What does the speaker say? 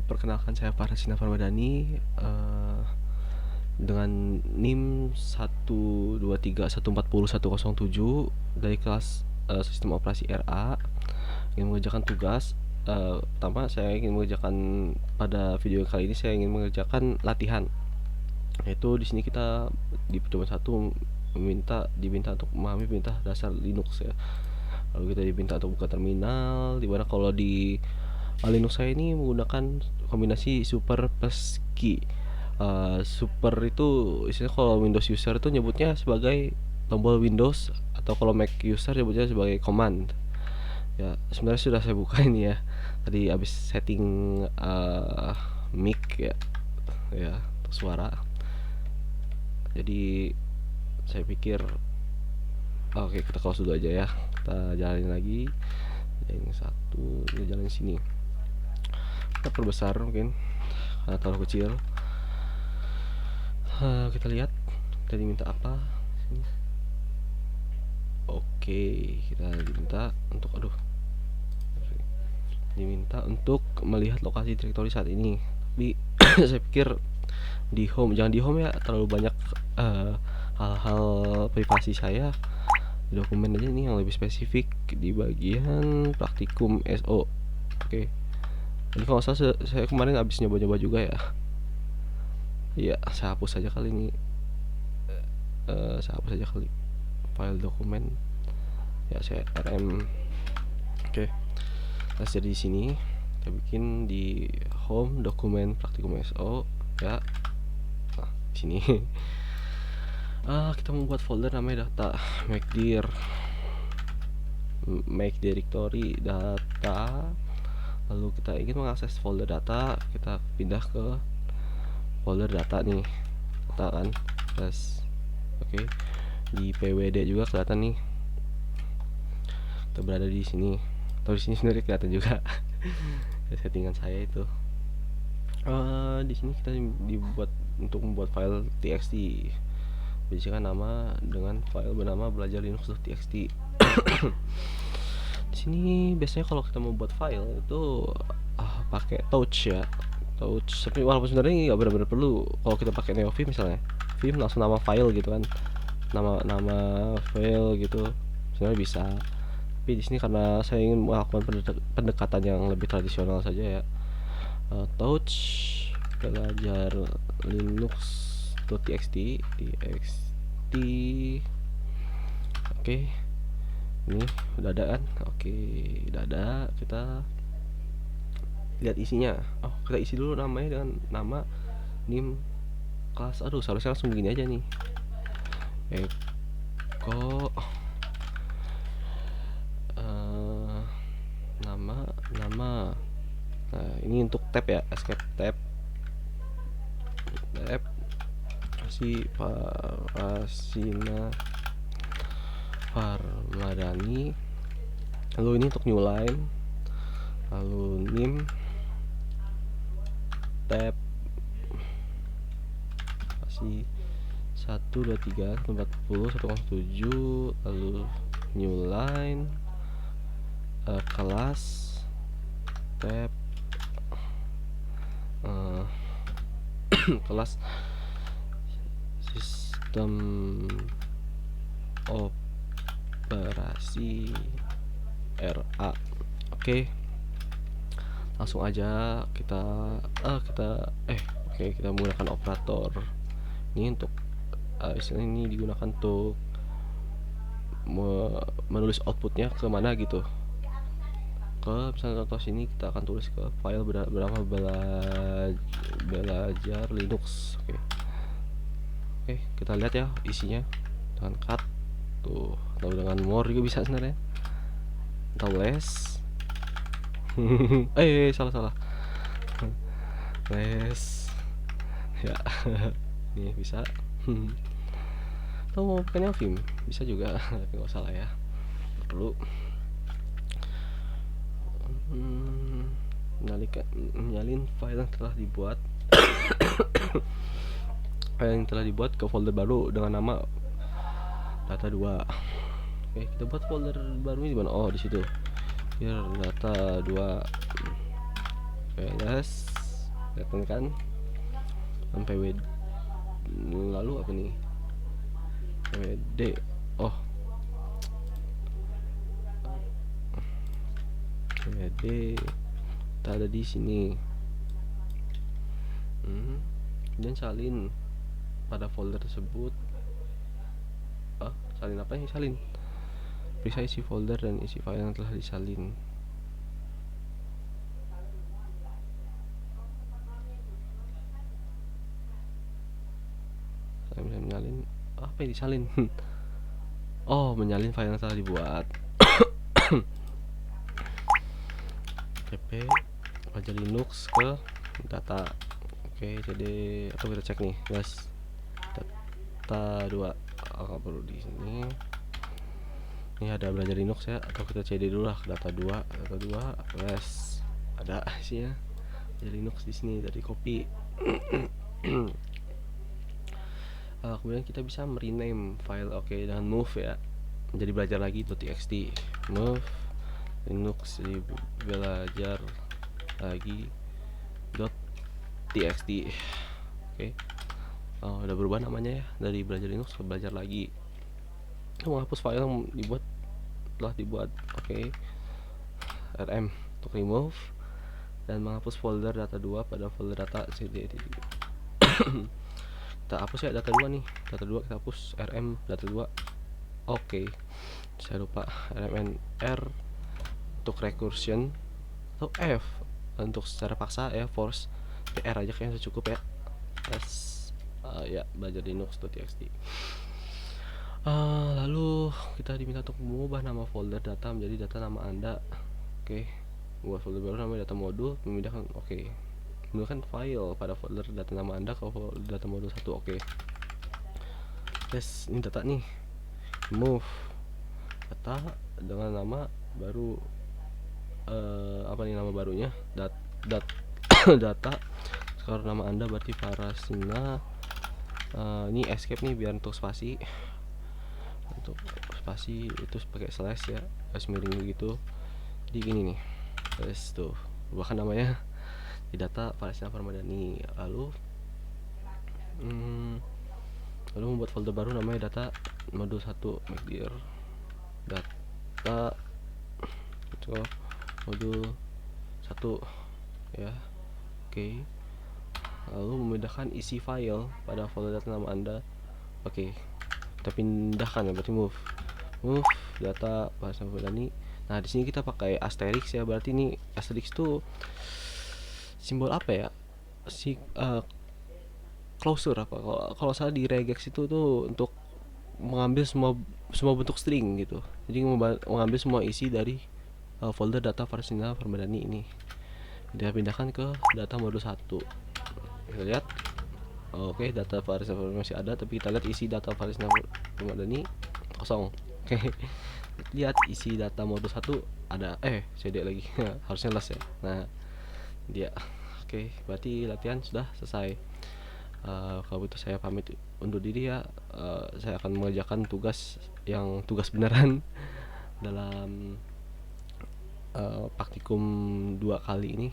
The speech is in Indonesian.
Perkenalkan saya Farhan Sinar Ramadhani, dengan NIM 123140107 dari kelas Sistem Operasi RA. Ingin mengerjakan tugas. Pertama saya ingin mengerjakan pada video kali ini saya ingin mengerjakan latihan. Yaitu di sini kita di pertemuan 1 diminta untuk memahami perintah dasar Linux ya. Lalu kita diminta untuk buka terminal, dimana kalau di Linux saya ini menggunakan kombinasi super plus key. Super itu istilahnya kalau Windows user itu nyebutnya sebagai tombol Windows, atau kalau Mac user nyebutnya sebagai command. Ya, sebenarnya sudah saya buka ini ya. Tadi habis setting mic ya, untuk suara. Jadi saya pikir oke, kita close dulu aja ya. Kita jalanin lagi. Yang satu, kita jalan sini. Kita perbesar mungkin karena terlalu kecil. Kita lihat kita diminta apa. Oke, kita diminta untuk melihat lokasi direktori saat ini. Tapi saya pikir di home, jangan di home ya, terlalu banyak hal-hal privasi saya. Di dokumen aja nih yang lebih spesifik di bagian praktikum SO. Oke. Ini kalau salah saya kemarin habis nyoba-nyoba juga ya. Iya, saya hapus saja kali ini. Saya hapus saja kali file dokumen. Ya, saya rm. Oke. Nah, jadi di sini kita bikin di home dokumen praktikum SO ya. Nah, di sini kita membuat folder namanya data make directory data. Lalu kita ingin mengakses folder data, kita pindah ke folder data nih, data kan, terus oke. Di pwd juga kelihatan nih kita berada di sini, atau di sini sendiri kelihatan juga. Settingan saya itu di sini kita dibuat untuk membuat file txt, bisikan nama dengan file bernama belajar linux.txt. Di sini biasanya kalau kita mau buat file itu pakai touch ya, touch. Tapi walaupun sebenarnya nggak benar-benar perlu. Kalau kita pakai NeoVim misalnya, Vim langsung nama file gitu kan, nama file gitu, sebenarnya bisa. Tapi di sini karena saya ingin melakukan pendekatan yang lebih tradisional saja ya, touch belajar linux.txt oke. Ini udah ada kan? Oke, udah ada. Kita lihat isinya. Kita isi dulu namanya dengan nama nim kelas. Aduh, seharusnya langsung begini aja nih. Eko nama. Nah, ini untuk tab ya, escape tab Farhasina Farmadani. Lalu ini untuk new line, lalu nim tab 123.140.107, lalu new line, kelas tab kelas sistem operasi RA. Oke. Langsung aja kita kita menggunakan operator ini untuk istilah ini digunakan untuk menulis outputnya ke mana gitu. Ke misalnya contoh sini kita akan tulis ke file bernama belajar linux. Oke, kita lihat ya isinya dengan cut tuh, atau dengan more juga bisa sebenarnya, atau less. Salah less ya. Ini bisa. Atau mau pakai NeoVim bisa juga, tapi nggak salah ya, perlu menyalin file yang telah dibuat ke folder baru dengan nama data 2. Oke, kita buat folder baru di mana? Di situ. Here data 2. Oke, yes. kelihatan kan sampai lalu apa nih, WD. Oh, WD tak ada di sini. Dan salin pada folder tersebut. Salin apa yang salin? Periksa isi folder dan isi file yang telah disalin. Saya bisa menyalin apa yang disalin? Oh, menyalin file yang telah dibuat. cp belajar Linux ke data. Oke, jadi atau kita cek nih, guys. Data 2 perlu di sini. Ini ada belajar Linux ya, atau kita cd dulu lah, data 2, guys. Ada isinya belajar Linux di sini, dari copy. Kemudian kita bisa merename file, dengan move ya, menjadi belajar lagi .txt. Move Linux di belajar lagi .txt. Udah berubah namanya ya, dari belajar Linux ke belajar lagi. Menghapus file yang telah dibuat. rm untuk remove dan menghapus folder data 2 pada folder data cd. Kita hapus ya data 2 nih, data 2 kita hapus, rm data 2. Saya lupa, rmnr untuk recursion, atau f untuk secara paksa ya, force. PR aja kayaknya cukup ya. Ya, belajar linux.txt. Lalu kita diminta untuk mengubah nama folder data menjadi data nama Anda. Buat folder baru namanya data modul, memindahkan memindahkan file pada folder data nama Anda ke folder data modul 1. Ini data nih. Move data dengan nama baru. Apa nih nama barunya? Data. Sekarang nama Anda berarti Farasina. Ini escape nih biar untuk spasi. Untuk spasi itu pakai slash ya, slash miring begitu. Jadi gini nih, tuh bahkan namanya di data Farasina Farmadani. Lalu membuat folder baru namanya data modul 1, make dir data modul 1 ya. Lalu memindahkan isi file pada folder data nama Anda. Kita pindahkan ya, berarti move data Farasina Farmadani. Nah, di sini kita pakai asterisk ya, berarti ini asterisk itu simbol apa ya? Closure apa? Kalau salah di regex itu tuh untuk mengambil semua bentuk string gitu. Jadi mengambil semua isi dari folder data Farasina Farmadani ini. Dia pindahkan ke data modul 1. Kita lihat. Data Farasina Farmadani masih ada, tapi kita lihat isi data Farasina Farmadani kosong. Lihat isi data modul 1 ada cd lagi. Harusnya les ya. Nah, dia. Berarti latihan sudah selesai. Kalau itu saya pamit undur diri ya. Saya akan mengerjakan tugas beneran dalam praktikum 2 kali ini.